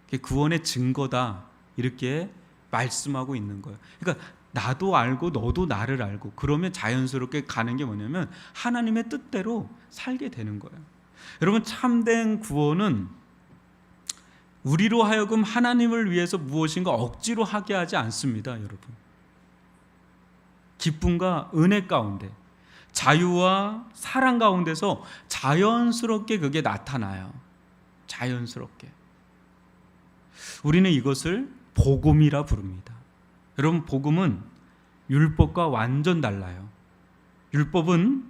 그게 구원의 증거다. 이렇게 말씀하고 있는 거예요. 그러니까 나도 알고 너도 나를 알고, 그러면 자연스럽게 가는 게 뭐냐면 하나님의 뜻대로 살게 되는 거예요. 여러분, 참된 구원은 우리로 하여금 하나님을 위해서 무엇인가 억지로 하게 하지 않습니다. 여러분, 기쁨과 은혜 가운데, 자유와 사랑 가운데서 자연스럽게 그게 나타나요. 자연스럽게. 우리는 이것을 복음이라 부릅니다. 여러분, 복음은 율법과 완전 달라요. 율법은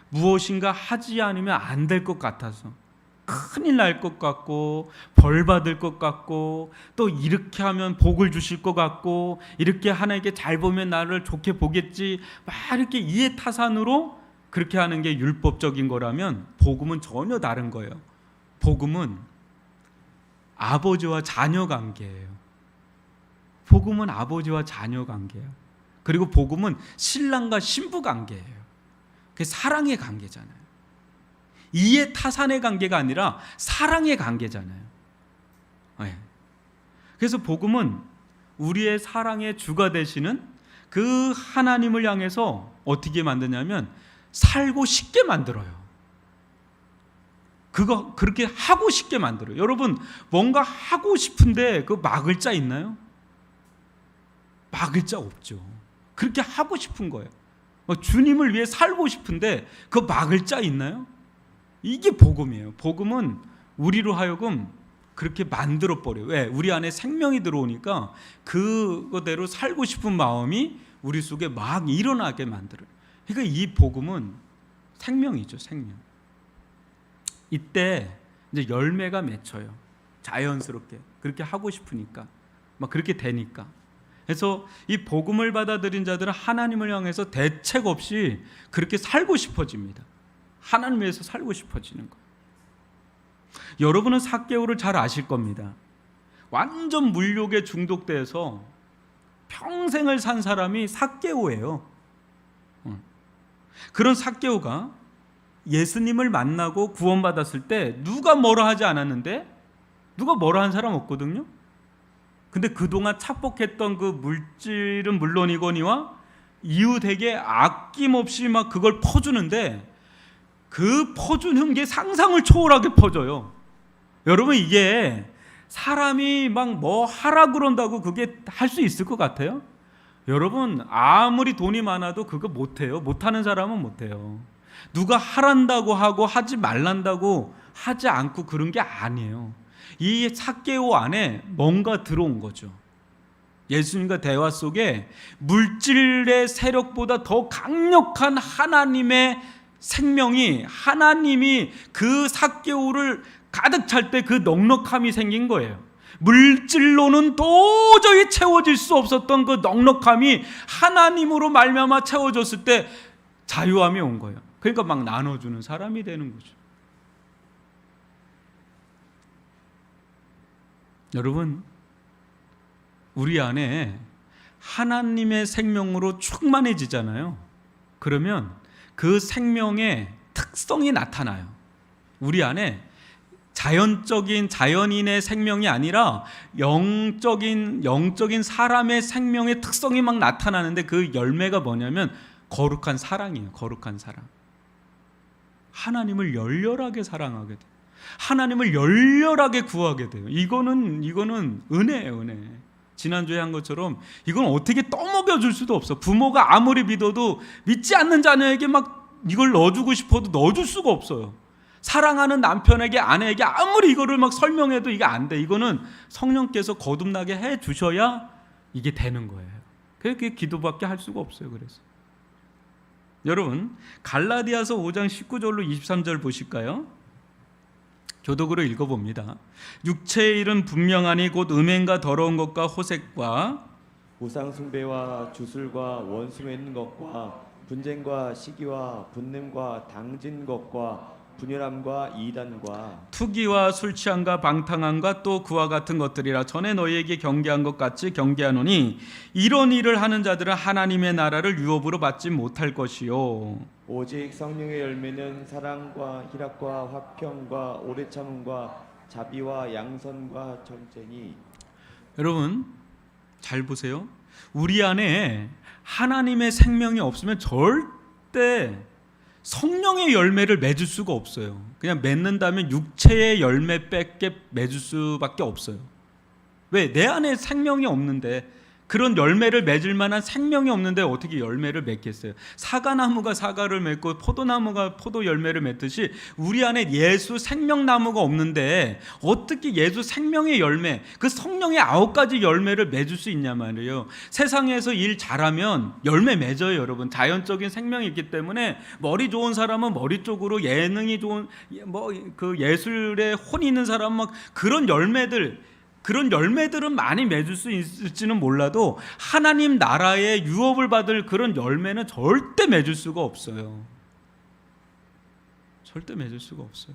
무엇인가 하지 않으면 안 될 것 같아서, 큰일 날 것 같고, 벌 받을 것 같고, 또 이렇게 하면 복을 주실 것 같고, 이렇게 하나님께 잘 보면 나를 좋게 보겠지, 막 이렇게 이해타산으로 그렇게 하는 게 율법적인 거라면, 복음은 전혀 다른 거예요. 복음은 아버지와 자녀 관계예요. 복음은 아버지와 자녀 관계예요. 그리고 복음은 신랑과 신부 관계예요. 그게 사랑의 관계잖아요. 이해타산의 관계가 아니라 사랑의 관계잖아요. 네. 그래서 복음은 우리의 사랑의 주가 되시는 그 하나님을 향해서 어떻게 만드냐면 살고 싶게 만들어요. 그렇게 하고 싶게 만들어요. 여러분, 뭔가 하고 싶은데 그 막을 자 있나요? 막을 자 없죠. 그렇게 하고 싶은 거예요. 주님을 위해 살고 싶은데 그 막을 자 있나요? 이게 복음이에요. 복음은 우리로 하여금 그렇게 만들어 버려요. 왜? 우리 안에 생명이 들어오니까 그거대로 살고 싶은 마음이 우리 속에 막 일어나게 만들어요. 그러니까 이 복음은 생명이죠, 생명. 이때 이제 열매가 맺혀요. 자연스럽게 그렇게 하고 싶으니까, 막 그렇게 되니까. 그래서 이 복음을 받아들인 자들은 하나님을 향해서 대책 없이 그렇게 살고 싶어집니다. 하나님 위해서 살고 싶어지는 거예요. 여러분은 삭개오를 잘 아실 겁니다. 완전 물욕에 중독돼서 평생을 산 사람이 삭개오예요. 그런 삭개오가 예수님을 만나고 구원받았을 때 누가 뭐라 하지 않았는데, 누가 뭐라 한 사람 없거든요. 근데 그동안 착복했던 그 물질은 물론이거니와 이웃에게 아낌없이 막 그걸 퍼주는데, 그 퍼주는 게 상상을 초월하게 퍼져요. 여러분, 이게 사람이 막 뭐 하라 그런다고 그게 할 수 있을 것 같아요? 여러분, 아무리 돈이 많아도 그거 못해요. 못하는 사람은 못해요. 누가 하란다고 하고 하지 말란다고 하지 않고 그런 게 아니에요. 이 삭개오 안에 뭔가 들어온 거죠. 예수님과 대화 속에 물질의 세력보다 더 강력한 하나님의 생명이, 하나님이 그 삭개오를 가득 찰 때 그 넉넉함이 생긴 거예요. 물질로는 도저히 채워질 수 없었던 그 넉넉함이 하나님으로 말미암아 채워졌을 때 자유함이 온 거예요. 그러니까 막 나눠주는 사람이 되는 거죠. 여러분, 우리 안에 하나님의 생명으로 충만해지잖아요. 그러면 그 생명의 특성이 나타나요. 우리 안에 자연인의 생명이 아니라 영적인 사람의 생명의 특성이 막 나타나는데 그 열매가 뭐냐면 거룩한 사랑이에요. 거룩한 사랑. 하나님을 열렬하게 사랑하게 돼요. 하나님을 열렬하게 구하게 돼요. 이거는 은혜예요, 은혜. 지난주에 한 것처럼 이건 어떻게 떠먹여 줄 수도 없어. 부모가 아무리 믿어도 믿지 않는 자녀에게 막 이걸 넣어주고 싶어도 넣어줄 수가 없어요. 사랑하는 남편에게, 아내에게 아무리 이거를 막 설명해도 이게 안 돼. 이거는 성령께서 거듭나게 해 주셔야 이게 되는 거예요. 그게 기도밖에 할 수가 없어요. 그래서 여러분, 갈라디아서 5장 19절로 23절 보실까요? 교독으로 읽어봅니다. 육체의 일은 분명하니 곧 음행과 더러운 것과 호색과 우상 숭배와 주술과 원수 맺는 것과 분쟁과 시기와 분냄과 당진 것과 분열함과 이단과 투기와 술 취함과 방탕함과 또 그와 같은 것들이라 전에 너희에게 경계한 것 같이 경계하노니 이런 일을 하는 자들은 하나님의 나라를 유업으로 받지 못할 것이요 오직 성령의 열매는 사랑과 희락과 화평과 오래 참음과 자비와 양선과 전쟁이. 여러분 잘 보세요. 우리 안에 하나님의 생명이 없으면 절대 성령의 열매를 맺을 수가 없어요. 그냥 맺는다면 육체의 열매밖에 맺을 수밖에 없어요. 왜? 내 안에 생명이 없는데, 그런 열매를 맺을 만한 생명이 없는데 어떻게 열매를 맺겠어요? 사과나무가 사과를 맺고 포도나무가 포도 열매를 맺듯이 우리 안에 예수 생명나무가 없는데 어떻게 예수 생명의 열매, 그 성령의 9가지 열매를 맺을 수 있냐 말이에요. 세상에서 일 잘하면 열매 맺어요, 여러분. 자연적인 생명이 있기 때문에 머리 좋은 사람은 머리 쪽으로, 예능이 좋은 그 예술에 혼 있는 사람은 막 그런 열매들은 많이 맺을 수 있을지는 몰라도 하나님 나라의 유업을 받을 그런 열매는 절대 맺을 수가 없어요. 절대 맺을 수가 없어요.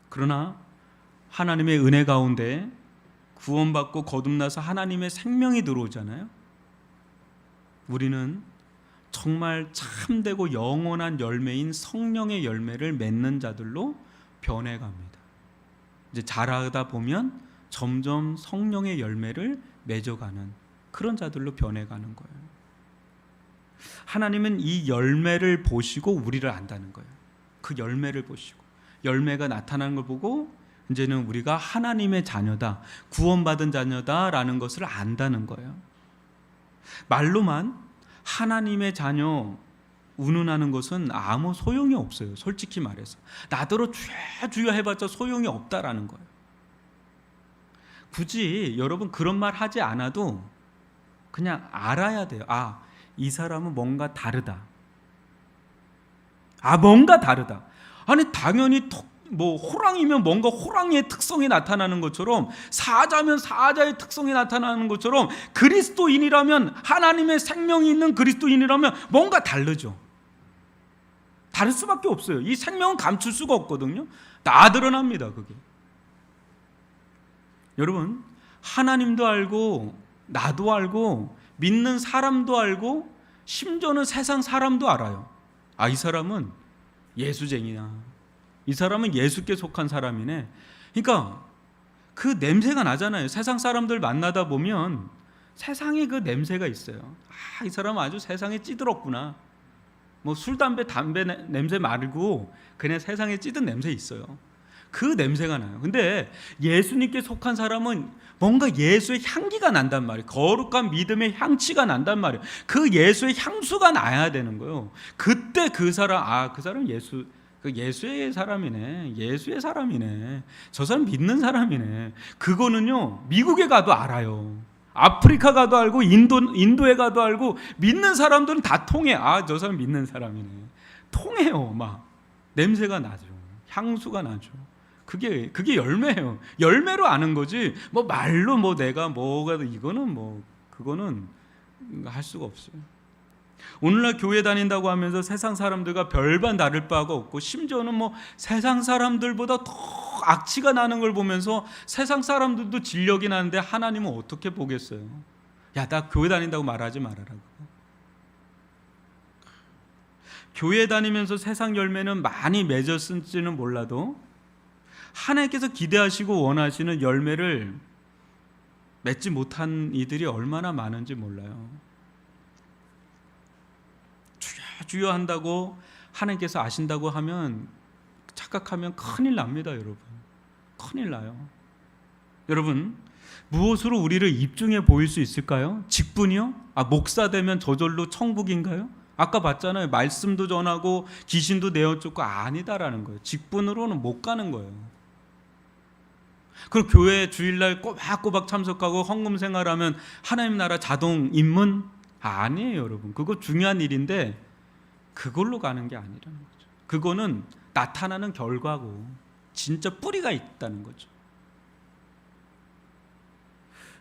그러나 하나님의 은혜 가운데 구원받고 거듭나서 하나님의 생명이 들어오잖아요. 우리는 정말 참되고 영원한 열매인 성령의 열매를 맺는 자들로 변해갑니다. 이제 자라다 보면 점점 성령의 열매를 맺어가는 그런 자들로 변해가는 거예요. 하나님은 이 열매를 보시고 우리를 안다는 거예요. 그 열매를 보시고 열매가 나타나는 걸 보고 이제는 우리가 하나님의 자녀다, 구원받은 자녀다라는 것을 안다는 거예요. 말로만 하나님의 자녀 운운하는 것은 아무 소용이 없어요. 솔직히 말해서 나더러 주여 해봤자 소용이 없다라는 거예요. 굳이 여러분 그런 말 하지 않아도 그냥 알아야 돼요. 아, 이 사람은 뭔가 다르다. 뭔가 다르다. 아니 당연히 호랑이면 뭔가 호랑이의 특성이 나타나는 것처럼, 사자면 사자의 특성이 나타나는 것처럼, 그리스도인이라면, 하나님의 생명이 있는 그리스도인이라면 뭔가 다르죠. 다를 수밖에 없어요. 이 생명은 감출 수가 없거든요. 다 드러납니다, 그게. 여러분, 하나님도 알고 나도 알고 믿는 사람도 알고 심지어는 세상 사람도 알아요. 이 사람은 예수쟁이야. 이 사람은 예수께 속한 사람이네. 그러니까 그 냄새가 나잖아요. 세상 사람들 만나다 보면 세상에 그 냄새가 있어요. 이 사람은 아주 세상에 찌들었구나. 술, 담배 냄새 말고 그냥 세상에 찌든 냄새 있어요. 그 냄새가 나요. 근데 예수님께 속한 사람은 뭔가 예수의 향기가 난단 말이에요. 거룩한 믿음의 향취가 난단 말이에요. 그 예수의 향수가 나야 되는 거예요. 그때 그 사람, 그 사람 예수의 사람이네. 예수의 사람이네. 저 사람 믿는 사람이네. 그거는요, 미국에 가도 알아요. 아프리카 가도 알고 인도에 가도 알고, 믿는 사람들은 다 통해. 저 사람 믿는 사람이네. 통해요. 막 냄새가 나죠. 향수가 나죠. 그게 열매예요. 열매로 아는 거지. 말로 내가 이거는 그거는 할 수가 없어요. 오늘날 교회 다닌다고 하면서 세상 사람들과 별반 다를 바가 없고, 심지어는 세상 사람들보다 더 악취가 나는 걸 보면서 세상 사람들도 진력이 나는데 하나님은 어떻게 보겠어요? 나 교회 다닌다고 말하지 말아라. 교회 다니면서 세상 열매는 많이 맺었을지는 몰라도 하나님께서 기대하시고 원하시는 열매를 맺지 못한 이들이 얼마나 많은지 몰라요. 주여 주여 한다고 하나님께서 아신다고 하면 착각하면 큰일 납니다, 여러분. 큰일 나요. 여러분, 무엇으로 우리를 입증해 보일 수 있을까요? 직분이요? 목사 되면 저절로 천국인가요? 아까 봤잖아요. 말씀도 전하고 귀신도 내어쫓고 아니다라는 거예요. 직분으로는 못 가는 거예요. 그리고 교회 주일날 꼬박꼬박 참석하고 헌금 생활하면 하나님 나라 자동 입문? 아니에요, 여러분. 그거 중요한 일인데 그걸로 가는 게 아니라는 거죠. 그거는 나타나는 결과고 진짜 뿌리가 있다는 거죠.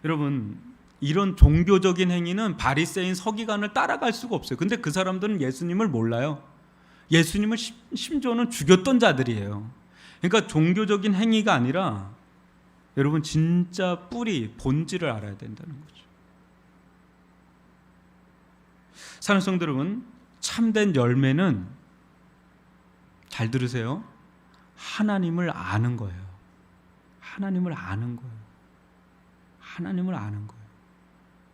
여러분, 이런 종교적인 행위는 바리새인 서기관을 따라갈 수가 없어요. 근데 그 사람들은 예수님을 몰라요. 예수님을 심지어는 죽였던 자들이에요. 그러니까 종교적인 행위가 아니라 여러분 진짜 뿌리, 본질을 알아야 된다는 거죠. 사랑하는 성도 여러분, 참된 열매는 잘 들으세요. 하나님을 아는 거예요. 하나님을 아는 거예요. 하나님을 아는 거예요.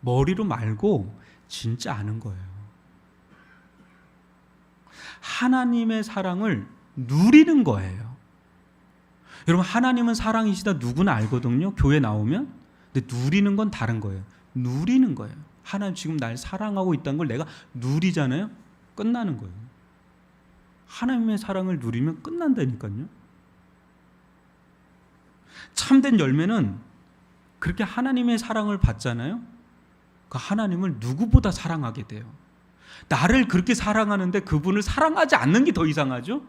머리로 말고 진짜 아는 거예요. 하나님의 사랑을 누리는 거예요. 여러분, 하나님은 사랑이시다 누구나 알거든요. 교회 나오면. 근데 누리는 건 다른 거예요. 누리는 거예요. 하나님 지금 날 사랑하고 있다는 걸 내가 누리잖아요. 끝나는 거예요. 하나님의 사랑을 누리면 끝난다니까요. 참된 열매는 그렇게 하나님의 사랑을 받잖아요. 그 하나님을 누구보다 사랑하게 돼요. 나를 그렇게 사랑하는데 그분을 사랑하지 않는 게 더 이상하죠?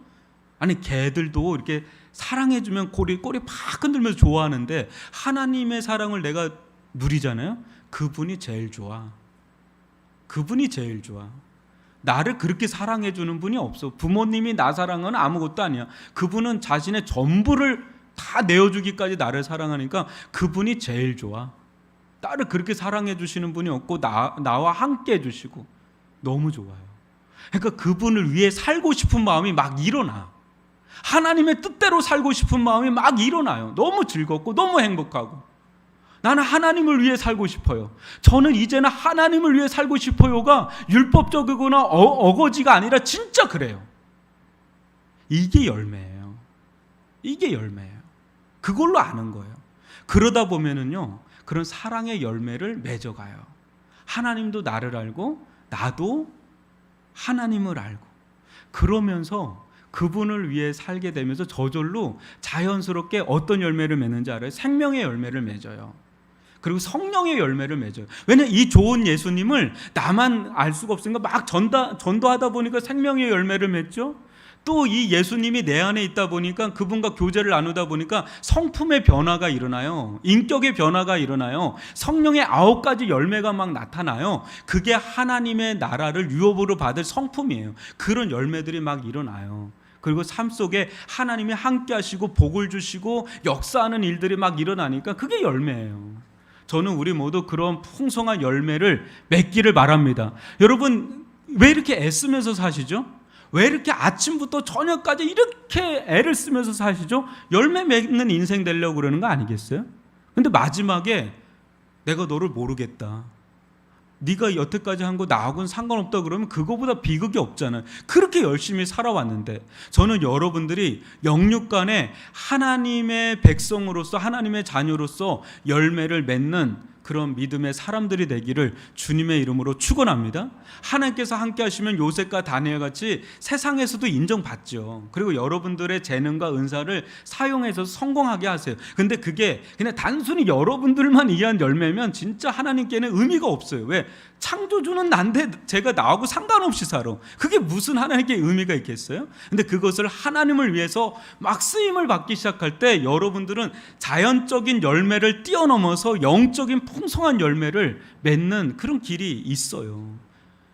아니, 개들도 이렇게 사랑해주면 꼬리 팍 흔들면서 좋아하는데 하나님의 사랑을 내가 누리잖아요. 그분이 제일 좋아. 그분이 제일 좋아. 나를 그렇게 사랑해주는 분이 없어. 부모님이 나 사랑은 아무것도 아니야. 그분은 자신의 전부를 다 내어주기까지 나를 사랑하니까 그분이 제일 좋아. 나를 그렇게 사랑해 주시는 분이 없고 나와 함께 해주시고 너무 좋아요. 그러니까 그분을 위해 살고 싶은 마음이 막 일어나. 하나님의 뜻대로 살고 싶은 마음이 막 일어나요. 너무 즐겁고 너무 행복하고 나는 하나님을 위해 살고 싶어요. 저는 이제는 하나님을 위해 살고 싶어요가 율법적이거나 어거지가 아니라 진짜 그래요. 이게 열매예요. 이게 열매예요. 그걸로 아는 거예요. 그러다 보면은요, 그런 사랑의 열매를 맺어가요. 하나님도 나를 알고 나도 하나님을 알고 그러면서 그분을 위해 살게 되면서 저절로 자연스럽게 어떤 열매를 맺는지 알아요? 생명의 열매를 맺어요. 그리고 성령의 열매를 맺어요. 왜냐하면 이 좋은 예수님을 나만 알 수가 없으니까 막 전도하다 보니까 생명의 열매를 맺죠. 또 이 예수님이 내 안에 있다 보니까 그분과 교제를 나누다 보니까 성품의 변화가 일어나요. 인격의 변화가 일어나요. 성령의 9가지 열매가 막 나타나요. 그게 하나님의 나라를 유업으로 받을 성품이에요. 그런 열매들이 막 일어나요. 그리고 삶 속에 하나님이 함께 하시고 복을 주시고 역사하는 일들이 막 일어나니까 그게 열매예요. 저는 우리 모두 그런 풍성한 열매를 맺기를 바랍니다. 여러분, 왜 이렇게 애쓰면서 사시죠? 왜 이렇게 아침부터 저녁까지 이렇게 애를 쓰면서 사시죠? 열매 맺는 인생 되려고 그러는 거 아니겠어요? 근데 마지막에 내가 너를 모르겠다. 네가 여태까지 한 거 나하고는 상관없다 그러면 그거보다 비극이 없잖아요. 그렇게 열심히 살아왔는데 저는 여러분들이 영육간에 하나님의 백성으로서 하나님의 자녀로서 열매를 맺는 그런 믿음의 사람들이 되기를 주님의 이름으로 축원합니다. 하나님께서 함께 하시면 요셉과 다니엘같이 세상에서도 인정받죠. 그리고 여러분들의 재능과 은사를 사용해서 성공하게 하세요. 근데 그게 그냥 단순히 여러분들만 이해한 열매면 진짜 하나님께는 의미가 없어요. 왜? 창조주는 난데 제가 나하고 상관없이 살아. 그게 무슨 하나님께 의미가 있겠어요? 근데 그것을 하나님을 위해서 막 쓰임을 받기 시작할 때 여러분들은 자연적인 열매를 뛰어넘어서 영적인 풍성한 열매를 맺는 그런 길이 있어요.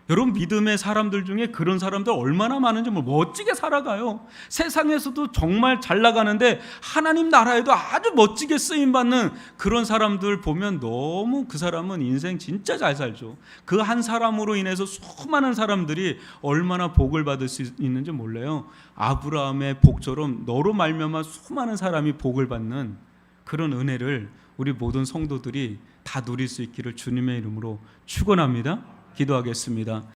여러분 믿음의 사람들 중에 그런 사람들 얼마나 많은지 멋지게 살아가요. 세상에서도 정말 잘 나가는데 하나님 나라에도 아주 멋지게 쓰임받는 그런 사람들 보면 너무 그 사람은 인생 진짜 잘 살죠. 그 한 사람으로 인해서 수많은 사람들이 얼마나 복을 받을 수 있는지 몰라요. 아브라함의 복처럼 너로 말미암아 수많은 사람이 복을 받는 그런 은혜를 우리 모든 성도들이 다 누릴 수 있기를 주님의 이름으로 축원합니다. 기도하겠습니다.